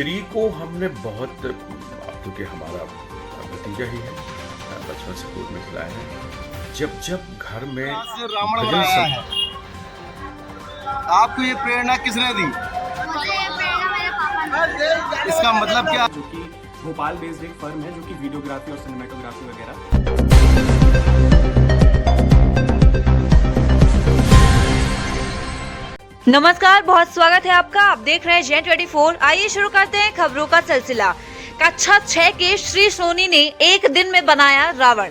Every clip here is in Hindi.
श्री को हमने बहुत, क्योंकि हमारा भतीजा ही है, बचपन से दूध में खिलाया है। जब जब घर में रावण बनाया है, आपको ये प्रेरणा किसने दी? मुझे ये प्रेरणा मेरे पापा ने। इसका मतलब क्या? जो कि भोपाल बेस्ड एक फर्म है जो कि वीडियोग्राफी और सिनेमेटोग्राफी वगैरह। नमस्कार, बहुत स्वागत है आपका। आप देख रहे हैं Gen24। आइए शुरू करते हैं खबरों का सिलसिला। कक्षा 6 के श्री सोनी ने एक दिन में बनाया रावण।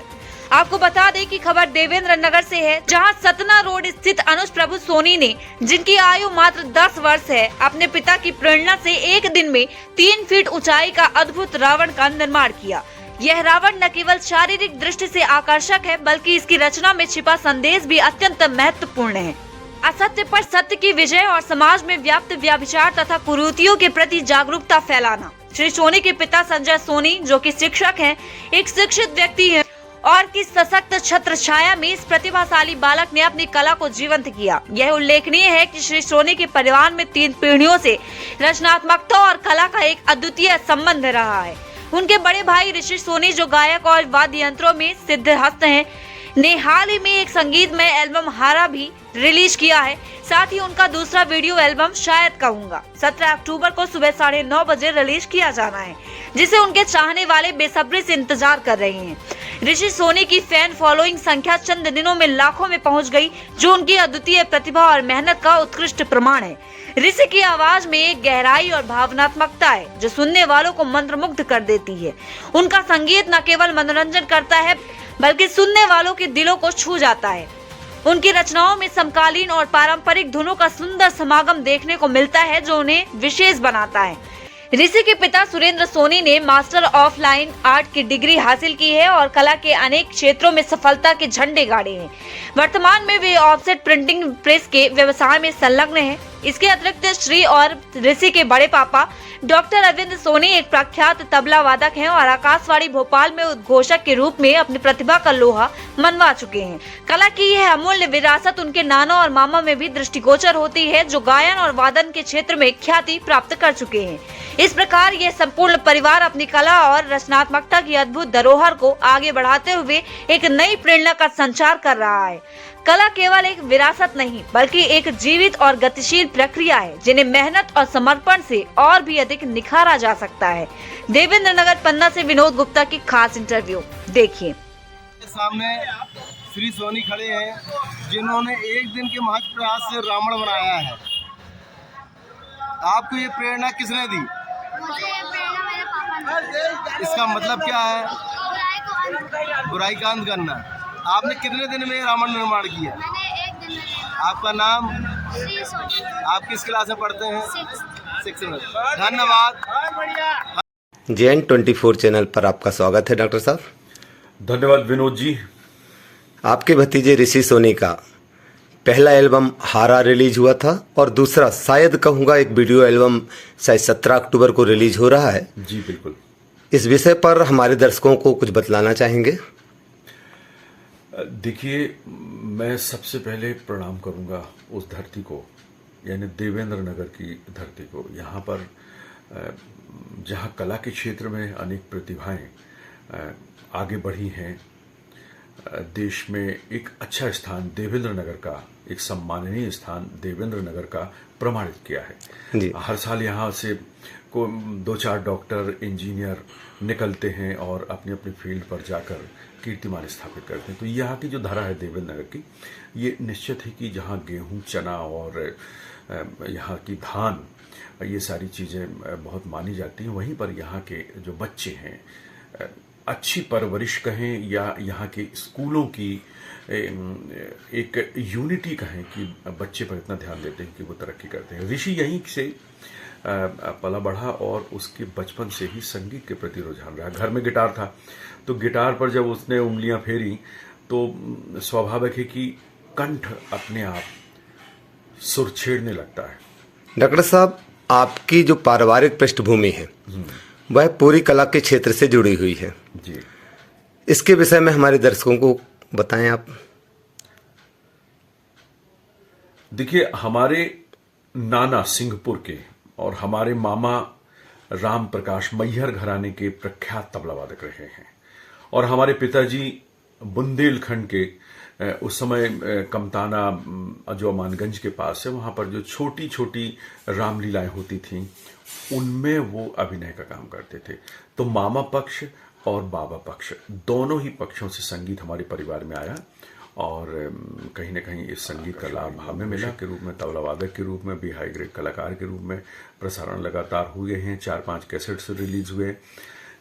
आपको बता दें कि खबर देवेंद्र नगर से है, जहां सतना रोड स्थित अनुज प्रभु सोनी ने, जिनकी आयु मात्र 10 वर्ष है, अपने पिता की प्रेरणा से एक दिन में 3 फीट ऊंचाई का अद्भुत रावण का निर्माण किया। यह रावण न केवल शारीरिक दृष्टि से आकर्षक है, बल्कि इसकी रचना में छिपा संदेश भी अत्यंत महत्वपूर्ण है। असत्य पर सत्य की विजय और समाज में व्याप्त व्यभिचार तथा कुरीतियों के प्रति जागरूकता फैलाना। श्री सोनी के पिता संजय सोनी, जो कि शिक्षक हैं, एक शिक्षित व्यक्ति हैं और किस सशक्त छत्र छाया में इस प्रतिभाशाली बालक ने अपनी कला को जीवंत किया। यह उल्लेखनीय है कि श्री सोनी के परिवार में 3 पीढ़ियों से रचनात्मकता और कला का एक अद्वितीय संबंध रहा है। उनके बड़े भाई ऋषि सोनी, जो गायक और वाद्य यंत्रों में सिद्धहस्त हैं, ने हाल ही में एक संगीतमय एल्बम हारा भी रिलीज किया है। साथ ही उनका दूसरा वीडियो एल्बम शायद कहूंगा 17 अक्टूबर को सुबह 9:30 बजे रिलीज किया जाना है, जिसे उनके चाहने वाले बेसब्री से इंतजार कर रहे हैं। ऋषि सोनी की फैन फॉलोइंग संख्या चंद दिनों में लाखों में पहुंच गई, जो उनकी अद्वितीय प्रतिभा और मेहनत का उत्कृष्ट प्रमाण है। ऋषि की आवाज में एक गहराई और भावनात्मकता है, जो सुनने वालों को मंत्रमुग्ध कर देती है। उनका संगीत न केवल मनोरंजन करता है, बल्कि सुनने वालों के दिलों को छू जाता है। उनकी रचनाओं में समकालीन और पारंपरिक धुनों का सुंदर समागम देखने को मिलता है, जो उन्हें विशेष बनाता है। ऋषि के पिता सुरेंद्र सोनी ने मास्टर ऑफ लाइन आर्ट की डिग्री हासिल की है और कला के अनेक क्षेत्रों में सफलता के झंडे गाड़े हैं। वर्तमान में वे ऑफसेट प्रिंटिंग प्रेस के व्यवसाय में संलग्न हैं। इसके अतिरिक्त श्री और ऋषि के बड़े पापा डॉक्टर अरविंद सोनी एक प्रख्यात तबला वादक हैं और आकाशवाणी भोपाल में उद्घोषक के रूप में अपनी प्रतिभा का लोहा मनवा चुके हैं। कला की यह अमूल्य विरासत उनके नाना और मामा में भी दृष्टिगोचर होती है, जो गायन और वादन के क्षेत्र में ख्याति प्राप्त कर चुके हैं। इस प्रकार यह संपूर्ण परिवार अपनी कला और रचनात्मकता की अद्भुत धरोहर को आगे बढ़ाते हुए एक नई प्रेरणा का संचार कर रहा है। कला केवल एक विरासत नहीं, बल्कि एक जीवित और गतिशील प्रक्रिया है, जिन्हें मेहनत और समर्पण से और भी अधिक निखारा जा सकता है। देवेंद्र नगर पन्ना से विनोद गुप्ता की खास इंटरव्यू देखिए। सामने श्री सोनी खड़े हैं, जिन्होंने एक दिन के महज प्रयास से रावण बनाया है। आपको ये प्रेरणा किसने दी? मुझे ये प्रेरणा मेरे पापा ने। इसका मतलब क्या है? बुराई को अंत करना। बुराई का अंत करना। आपने कितने दिन में रावण निर्माण किया? मैंने एक दिन में। आपका नाम? श्री सोनी। आप किस क्लास में पढ़ते हैं? 6th। 6 में। धन्यवाद। Gen24 चैनल पर आपका स्वागत है डॉक्टर साहब। धन्यवाद विनोद जी। आपके भतीजे ऋषि सोनी का पहला एल्बम हारा रिलीज हुआ था और दूसरा शायद कहूँगा एक वीडियो एल्बम शायद 17 अक्टूबर को रिलीज हो रहा है। जी बिल्कुल। इस विषय पर हमारे दर्शकों को कुछ बतलाना चाहेंगे? देखिए, मैं सबसे पहले प्रणाम करूंगा उस धरती को, यानी देवेंद्र नगर की धरती को। यहाँ पर जहाँ कला के क्षेत्र में अनेक प्रतिभाएं आगे बढ़ी हैं, देश में एक अच्छा स्थान देवेंद्र नगर का, एक सम्माननीय स्थान देवेंद्र नगर का प्रमाणित किया है। जी। हर साल यहाँ से को 2-4 डॉक्टर, इंजीनियर निकलते हैं और अपनी अपनी फील्ड पर जाकर कीर्तिमान स्थापित करते हैं। तो यहाँ की जो धारा है देवेंद्र नगर की, ये निश्चित है कि जहाँ गेहूं, चना और यहाँ की धान, ये सारी चीज़ें बहुत मानी जाती हैं, वहीं पर यहाँ के जो बच्चे हैं, अच्छी परवरिश कहें या यहाँ के स्कूलों की एक यूनिटी कहें कि बच्चे पर इतना ध्यान देते हैं कि वो तरक्की करते हैं। ऋषि यहीं से पला बढ़ा और उसके बचपन से ही संगीत के प्रति रुझान रहा। घर में गिटार था, तो गिटार पर जब उसने उंगलियां फेरी तो स्वाभाविक है कि कंठ अपने आप सुर छेड़ने लगता है। डॉक्टर साहब, आपकी जो पारिवारिक पृष्ठभूमि है वह पूरी कला के क्षेत्र से जुड़ी हुई है। जी। इसके विषय में हमारे दर्शकों को बताएं आप। देखिए, हमारे नाना सिंहपुर के और हमारे मामा राम प्रकाश मैहर घराने के प्रख्यात तबला वादक रहे हैं। और हमारे पिताजी बुंदेलखंड के उस समय कमताना जो अमानगंज के पास है, वहां पर जो छोटी छोटी रामलीलाएं होती थीं, उनमें वो अभिनय का काम करते थे। तो मामा पक्ष और बाबा पक्ष दोनों ही पक्षों से संगीत हमारे परिवार में आया और कहीं ना कहीं इस संगीत का लाभ हमें मिला के रूप में, तबला वादक के रूप में भी, हाई ग्रेड कलाकार के रूप में प्रसारण लगातार हुए हैं। 4-5 कैसेट्स रिलीज हुए।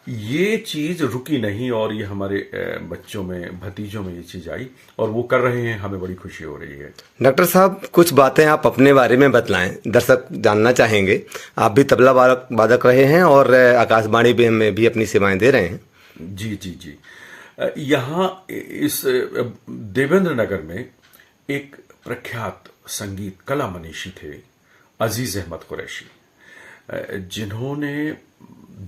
ये चीज रुकी नहीं और ये हमारे बच्चों में, भतीजों में ये चीज आई और वो कर रहे हैं, हमें बड़ी खुशी हो रही है। डॉक्टर साहब, कुछ बातें आप अपने बारे में बतलाएं, दर्शक जानना चाहेंगे। आप भी तबला वादक रहे हैं और आकाशवाणी में भी अपनी सेवाएं दे रहे हैं। जी जी जी। यहाँ इस देवेंद्र नगर में एक प्रख्यात संगीत कला मनीषी थे, अजीज अहमद कुरैशी, जिन्होंने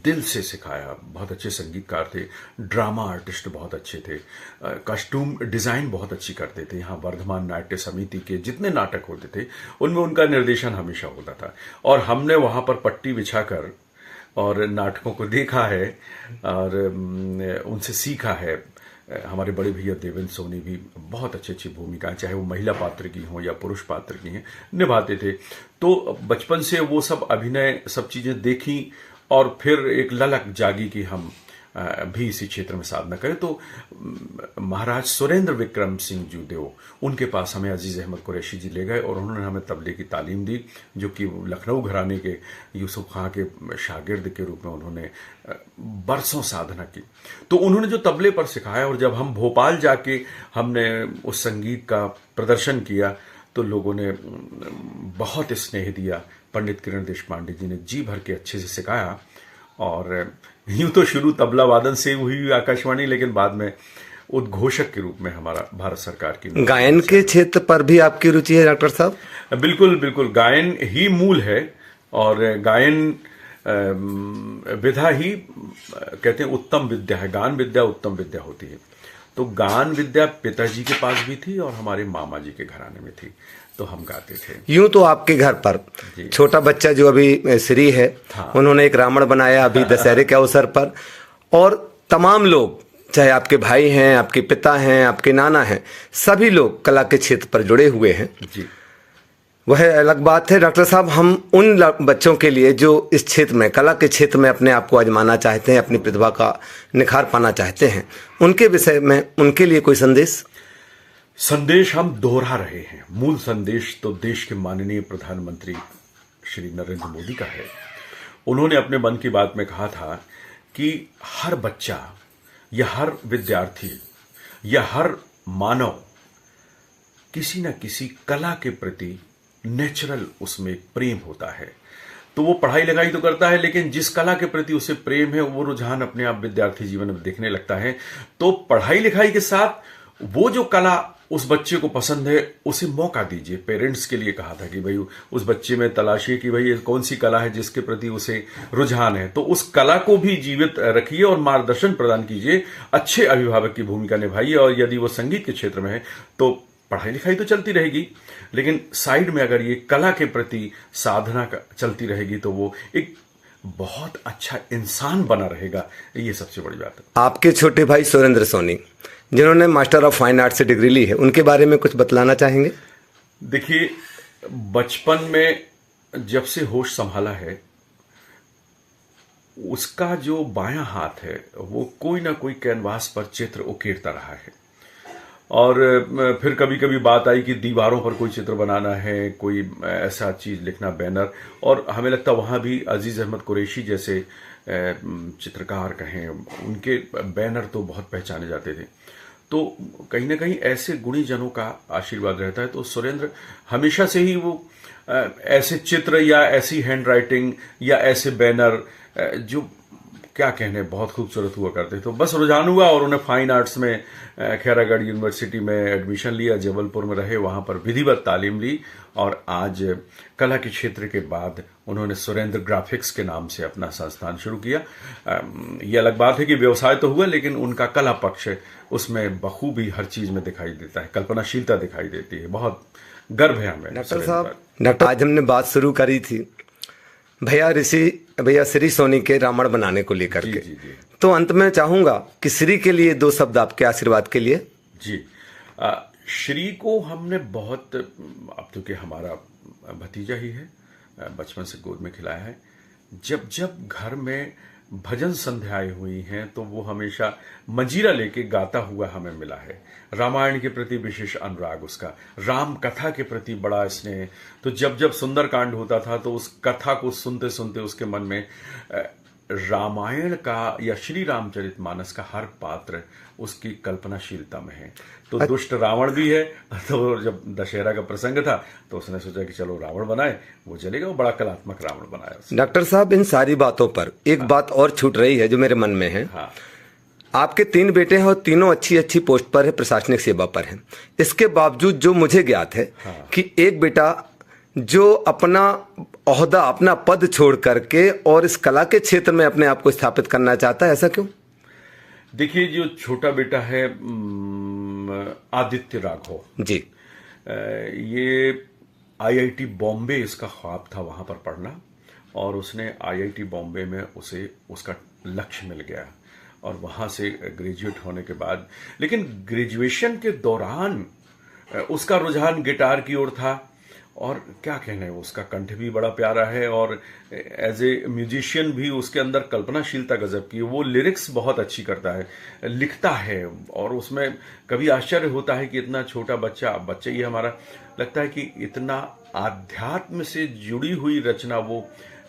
दिल से सिखाया। बहुत अच्छे संगीतकार थे, ड्रामा आर्टिस्ट बहुत अच्छे थे, कॉस्ट्यूम डिजाइन बहुत अच्छी करते थे। यहाँ वर्धमान नाट्य समिति के जितने नाटक होते थे उनमें उनका निर्देशन हमेशा होता था और हमने वहां पर पट्टी बिछाकर और नाटकों को देखा है और उनसे सीखा है। हमारे बड़े भैया देवेंद्र सोनी भी बहुत अच्छी अच्छी भूमिकाएं, चाहे वो महिला पात्र की हों या पुरुष पात्र की हैं, निभाते थे। तो बचपन से वो सब अभिनय, सब चीजें देखी और फिर एक ललक जागी कि हम भी इसी क्षेत्र में साधना करें। तो महाराज सुरेंद्र विक्रम सिंह जूदेव, उनके पास हमें अजीज अहमद कुरैशी जी ले गए और उन्होंने हमें तबले की तालीम दी, जो कि लखनऊ घराने के यूसुफ खां के शागिर्द के रूप में उन्होंने बरसों साधना की। तो उन्होंने जो तबले पर सिखाया और जब हम भोपाल जाके हमने उस संगीत का प्रदर्शन किया तो लोगों ने बहुत स्नेह दिया। पंडित किरण देशपांडे जी ने जी भर के अच्छे से सिखाया और यूं तो शुरू तबला वादन से हुई आकाशवाणी, लेकिन बाद में उद्घोषक के रूप में हमारा भारत सरकार की गायन के क्षेत्र पर भी आपकी रुचि है डॉक्टर साहब? बिल्कुल बिल्कुल, गायन ही मूल है और गायन विधा ही कहते हैं उत्तम विद्या है। गान विद्या उत्तम विद्या होती है। तो गान विद्या पिताजी के पास भी थी और हमारे मामा जी के घराने में थी, तो हम गाते थे। यूं तो आपके घर पर छोटा बच्चा जो अभी श्री है, हाँ। उन्होंने एक रावण बनाया अभी दशहरे के अवसर पर, और तमाम लोग, चाहे आपके भाई हैं, आपके पिता हैं, आपके नाना हैं, सभी लोग कला के क्षेत्र पर जुड़े हुए हैं। जी, वह अलग बात है डॉक्टर साहब। हम उन बच्चों के लिए जो इस क्षेत्र में, कला के क्षेत्र में अपने आप को आजमाना चाहते हैं, अपनी प्रतिभा का निखार पाना चाहते हैं, उनके विषय में, उनके लिए कोई संदेश हम दोहरा रहे हैं। मूल संदेश तो देश के माननीय प्रधानमंत्री श्री नरेंद्र मोदी का है। उन्होंने अपने मन की बात में कहा था कि हर बच्चा या हर विद्यार्थी या हर मानव किसी न किसी कला के प्रति नेचुरल उसमें प्रेम होता है। तो वो पढ़ाई लिखाई तो करता है, लेकिन जिस कला के प्रति उसे प्रेम है वो रुझान अपने आप विद्यार्थी जीवन में दिखने लगता है। तो पढ़ाई लिखाई के साथ वो जो कला उस बच्चे को पसंद है उसे मौका दीजिए। पेरेंट्स के लिए कहा था कि भाई उस बच्चे में तलाशिए कि भाई ये कौन सी कला है जिसके प्रति उसे रुझान है, तो उस कला को भी जीवित रखिए और मार्गदर्शन प्रदान कीजिए। अच्छे अभिभावक की भूमिका निभाइए और यदि वो संगीत के क्षेत्र में है तो पढ़ाई लिखाई तो चलती रहेगी, लेकिन साइड में अगर ये कला के प्रति साधना चलती रहेगी तो वो एक बहुत अच्छा इंसान बना रहेगा। ये सबसे बड़ी बात है। आपके छोटे भाई सुरेंद्र सोनी, जिन्होंने मास्टर ऑफ फाइन आर्ट से डिग्री ली है, उनके बारे में कुछ बतलाना चाहेंगे? देखिए, बचपन में जब से होश संभाला है, उसका जो बायां हाथ है वो कोई ना कोई कैनवास पर चित्र उकेरता रहा है। और फिर कभी कभी बात आई कि दीवारों पर कोई चित्र बनाना है, कोई ऐसा चीज लिखना, बैनर, और हमें लगता वहां भी अजीज अहमद कुरैशी जैसे चित्रकार कहें, उनके बैनर तो बहुत पहचाने जाते थे। तो कहीं ना कहीं ऐसे गुणी जनों का आशीर्वाद रहता है। तो सुरेंद्र हमेशा से ही वो ऐसे चित्र या ऐसी हैंड राइटिंग या ऐसे बैनर जो क्या कहने बहुत खूबसूरत हुआ करते। तो बस रुझान हुआ और उन्हें फाइन आर्ट्स में खैरागढ़ यूनिवर्सिटी में एडमिशन लिया, जबलपुर में रहे, वहां पर विधिवत तालीम ली और आज कला के क्षेत्र के बाद उन्होंने सुरेंद्र ग्राफिक्स के नाम से अपना संस्थान शुरू किया। ये अलग बात है कि व्यवसाय तो हुआ, लेकिन उनका कला पक्ष उसमें बखूबी हर चीज में दिखाई देता है, कल्पनाशीलता दिखाई देती है। बहुत गर्व है हमें। डॉक्टर साहब, आज हमने बात शुरू करी थी भैया श्री सोनी के रावण बनाने को लेकर जी, के। जी, जी। तो अंत में चाहूंगा कि श्री के लिए 2 शब्द आपके आशीर्वाद के लिए। जी, श्री को हमने बहुत, अब तो कि हमारा भतीजा ही है, बचपन से गोद में खिलाया है। जब जब घर में भजन संध्याएं हुई हैं तो वो हमेशा मंजीरा लेके गाता हुआ हमें मिला है। रामायण के प्रति विशेष अनुराग उसका, राम कथा के प्रति बड़ा स्नेह। तो जब जब सुंदरकांड होता था तो उस कथा को सुनते सुनते उसके मन में रामायण का या श्री रामचरितमानस का हर पात्र उसकी कल्पनाशीलता में है। तो दुष्ट रावण भी है। तो जब दशहरा का प्रसंग था तो उसने सोचा कि चलो रावण बनाए, वो चलेगा, वो बड़ा कलात्मक रावण बनाया उसने। डॉक्टर साहब, इन सारी बातों पर एक बात और छूट रही है जो मेरे मन में है। हाँ, आपके 3 बेटे हैं और तीनों अच्छी अच्छी पोस्ट पर है, प्रशासनिक सेवा पर हैं। इसके बावजूद जो मुझे ज्ञात है कि एक बेटा जो अपना ओहदा, अपना पद छोड़ करके और इस कला के क्षेत्र में अपने आप को स्थापित करना चाहता है, ऐसा क्यों? देखिए, जो छोटा बेटा है आदित्य राघव जी, ये आईआईटी बॉम्बे इसका ख्वाब था वहां पर पढ़ना, और उसने आईआईटी बॉम्बे में उसे उसका लक्ष्य मिल गया और वहां से ग्रेजुएट होने के बाद, लेकिन ग्रेजुएशन के दौरान उसका रुझान गिटार की ओर था। और क्या कहना है, उसका कंठ भी बड़ा प्यारा है और एज ए म्यूजिशियन भी उसके अंदर कल्पनाशीलता गजब की। वो लिरिक्स बहुत अच्छी करता है, लिखता है, और उसमें कभी आश्चर्य होता है कि इतना छोटा बच्चा ये हमारा लगता है कि इतना आध्यात्म से जुड़ी हुई रचना वो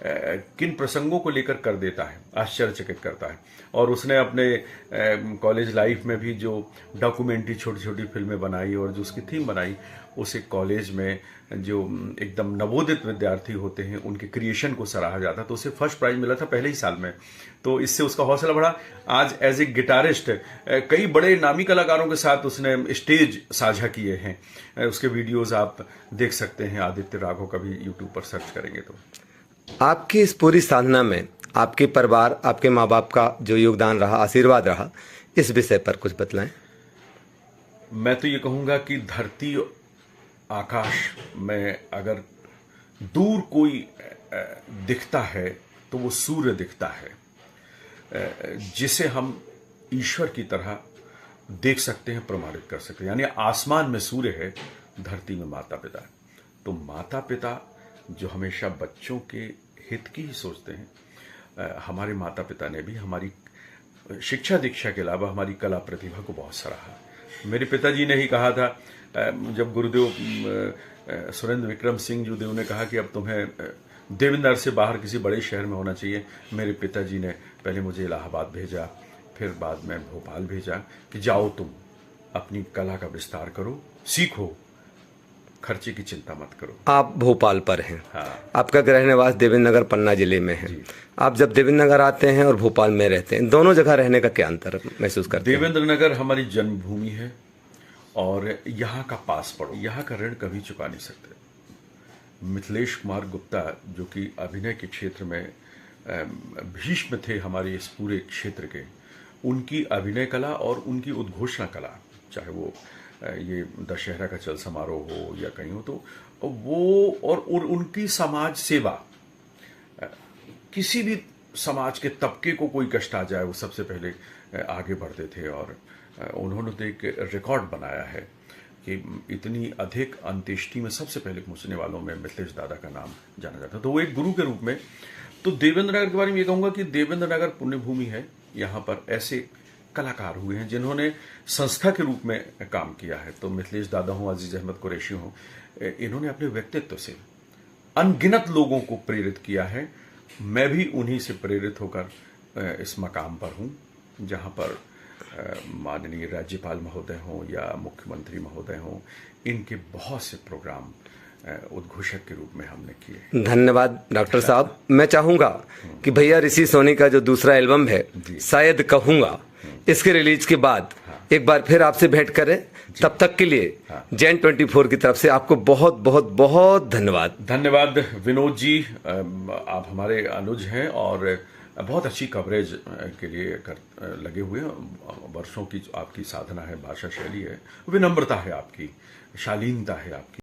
किन प्रसंगों को लेकर कर देता है, आश्चर्यचकित करता है। और उसने अपने कॉलेज लाइफ में भी जो डॉक्यूमेंट्री छोटी छोटी फिल्में बनाई और जो उसकी थीम बनाई, उसे कॉलेज में जो एकदम नवोदित विद्यार्थी होते हैं उनके क्रिएशन को सराहा जाता, तो उसे फर्स्ट प्राइज मिला था पहले ही साल में। तो इससे उसका हौसला बढ़ा। आज एज ए गिटारिस्ट कई बड़े नामी कलाकारों के साथ उसने स्टेज साझा किए हैं। उसके वीडियोस आप देख सकते हैं, आदित्य राघव का भी यूट्यूब पर सर्च करेंगे तो। आपकी इस पूरी साधना में आपके परिवार, आपके माँ बाप का जो योगदान रहा, आशीर्वाद रहा, इस विषय पर कुछ बतलाएं। मैं तो ये कहूँगा कि धरती आकाश में अगर दूर कोई दिखता है तो वो सूर्य दिखता है, जिसे हम ईश्वर की तरह देख सकते हैं, प्रमाणित कर सकते हैं। यानी आसमान में सूर्य है, धरती में माता पिता है। तो माता पिता जो हमेशा बच्चों के हित की ही सोचते हैं, हमारे माता पिता ने भी हमारी शिक्षा दीक्षा के अलावा हमारी कला प्रतिभा को बहुत सराहा। मेरे पिताजी ने ही कहा था, जब गुरुदेव सुरेंद्र विक्रम सिंह जी देव ने कहा कि अब तुम्हें देवेंद्र से बाहर किसी बड़े शहर में होना चाहिए, मेरे पिताजी ने पहले मुझे इलाहाबाद भेजा, फिर बाद में भोपाल भेजा कि जाओ तुम अपनी कला का विस्तार करो, सीखो, खर्चे की चिंता मत करो। आप भोपाल पर हैं। हाँ। आपका गृह निवास देवेंद्र नगर पन्ना जिले में है। आप जब देवेंद्र नगर आते हैं और भोपाल में रहते हैं, दोनों जगह रहने का क्या अंतर महसूस करते हैं? देवेंद्र नगर हमारी जन्मभूमि है और यहाँ का पास पड़ो, यहाँ का ऋण कभी चुका नहीं सकते। मिथिलेश कुमार गुप्ता जो कि अभिनय के क्षेत्र में भीष्म थे हमारे इस पूरे क्षेत्र के, उनकी अभिनय कला और उनकी उद्घोषणा कला, चाहे वो ये दशहरा का चल समारोह हो या कहीं हो, तो वो और उनकी समाज सेवा, किसी भी समाज के तबके को कोई कष्ट आ जाए वो सबसे पहले आगे बढ़ते थे। और उन्होंने तो एक रिकॉर्ड बनाया है कि इतनी अधिक अंत्येष्टि में सबसे पहले पहुंचने वालों में मिथिलेश दादा का नाम जाना जाता है। तो वो एक गुरु के रूप में, तो देवेंद्र नगर के बारे में ये कहूँगा कि देवेंद्र नगर पुण्यभूमि है। यहाँ पर ऐसे कलाकार हुए हैं जिन्होंने संस्था के रूप में काम किया है। तो मिथिलेश दादा हों, अजीज अहमद कुरैशी हों, इन्होंने अपने व्यक्तित्व से अनगिनत लोगों को प्रेरित किया है। मैं भी उन्हीं से प्रेरित होकर इस मकाम पर हूँ जहाँ पर माननीय राज्यपाल महोदय हों या मुख्यमंत्री महोदय हों, इनके बहुत से प्रोग्राम उद्घोषक के रूप में हमने किए। धन्यवाद डॉक्टर साहब। मैं चाहूँगा कि भैया ऋषि सोनी का जो दूसरा एल्बम है, शायद कहूँगा, इसके रिलीज के बाद एक बार फिर आपसे भेंट करें। तब तक के लिए Gen24 की तरफ से आपको बहुत बहुत बहुत धन्यवाद। धन्यवाद विनोद जी, आप हमारे अनुज हैं और बहुत अच्छी कवरेज के लिए लगे हुए हैं। वर्षों की आपकी साधना है, भाषा शैली है, विनम्रता है आपकी, शालीनता है आपकी।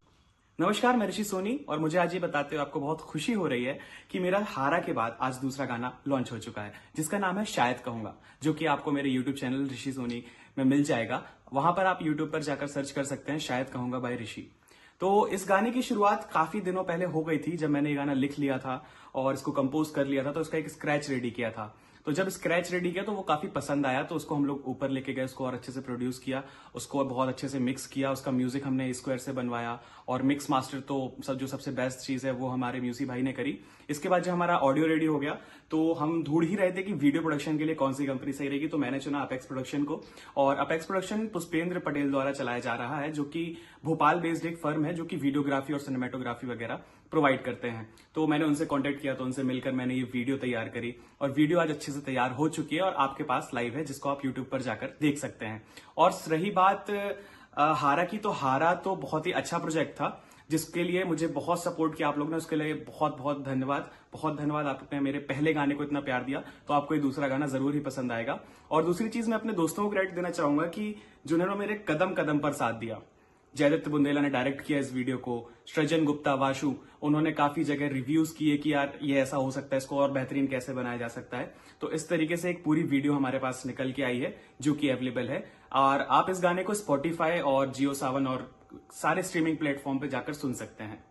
नमस्कार, मैं ऋषि सोनी और मुझे आज ये बताते हुए आपको बहुत खुशी हो रही है कि मेरा हारा के बाद आज दूसरा गाना लॉन्च हो चुका है जिसका नाम है शायद कहूंगा, जो कि आपको मेरे यूट्यूब चैनल ऋषि सोनी में मिल जाएगा। वहां पर आप यूट्यूब पर जाकर सर्च कर सकते हैं शायद कहूंगा बाय ऋषि। तो इस गाने की शुरुआत काफी दिनों पहले हो गई थी जब मैंने ये गाना लिख लिया था और इसको कंपोज कर लिया था, तो इसका एक स्क्रैच रेडी किया था। तो जब स्क्रैच रेडी किया तो वो काफी पसंद आया, तो उसको हम लोग ऊपर लेके गए, उसको और अच्छे से प्रोड्यूस किया, उसको बहुत अच्छे से मिक्स किया, उसका म्यूजिक हमने स्क्वायर से बनवाया और मिक्स मास्टर तो जो सबसे बेस्ट चीज है वो हमारे म्यूजिक भाई ने करी। इसके बाद जब हमारा ऑडियो रेडी हो गया तो हम ढूंढ ही रहे थे कि वीडियो प्रोडक्शन के लिए कौन सी कंपनी सही रहेगी, तो मैंने चुना अपेक्स प्रोडक्शन को। और अपेक्स प्रोडक्शन पुष्पेंद्र पटेल द्वारा चलाया जा रहा है, जो कि भोपाल बेस्ड एक फर्म है जो कि वीडियोग्राफी और सिनेमेटोग्राफी वगैरह प्रोवाइड करते हैं। तो मैंने उनसे कांटेक्ट किया, तो उनसे मिलकर मैंने ये वीडियो तैयार करी और वीडियो आज अच्छे से तैयार हो चुकी है और आपके पास लाइव है, जिसको आप यूट्यूब पर जाकर देख सकते हैं। और रही बात हारा की, तो हारा तो बहुत ही अच्छा प्रोजेक्ट था जिसके लिए मुझे बहुत सपोर्ट किया आप लोग ने, उसके लिए बहुत बहुत धन्यवाद। बहुत धन्यवाद, आपने मेरे पहले गाने को इतना प्यार दिया, तो आपको ये दूसरा गाना जरूर ही पसंद आएगा। और दूसरी चीज, मैं अपने दोस्तों को क्रेडिट देना चाहूंगा कि जिन्होंने मेरे कदम कदम पर साथ दिया। जयदत्त बुंदेला ने डायरेक्ट किया इस वीडियो को, सृजन गुप्ता, वाशु, उन्होंने काफी जगह रिव्यूज किए कि यार ये ऐसा हो सकता है, इसको और बेहतरीन कैसे बनाया जा सकता है। तो इस तरीके से एक पूरी वीडियो हमारे पास निकल के आई है जो कि अवेलेबल है, और आप इस गाने को स्पॉटिफाई और जियो सावन और सारे स्ट्रीमिंग प्लेटफॉर्म पे जाकर सुन सकते हैं।